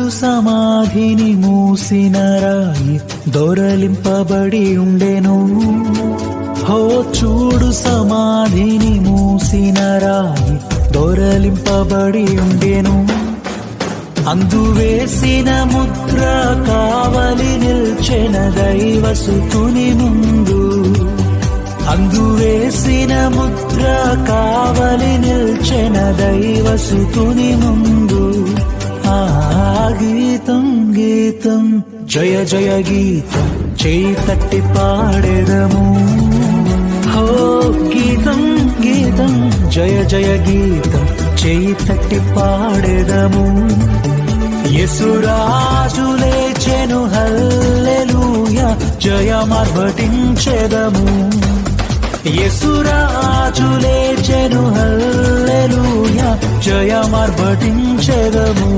చూడు సమాధిని మూసిన రాయి దొరలింపబడి ఉండెను. హో చూడు సమాధిని మూసిన రాయి దొరలింపబడి ఉండెను. అందు వేసిన ముద్ర కావలి నిల్చెన దైవసుతుని ముందు. అందు వేసిన ముద్ర కావలి నిల్చెన దైవసుతుని ముందు. ఆ గీతం గీతం జయ జయ గీతం చేయి తట్టి పాడెదము. హో గీతం గీతం జయ జయ గీతం చేయి తట్టి పాడెదము. యేసురాజు లేచెను హల్లెలూయా జయమార్భటించెదము. యేసురాజు లేచెను హల్లెలూయా జయమార్భటించెదము.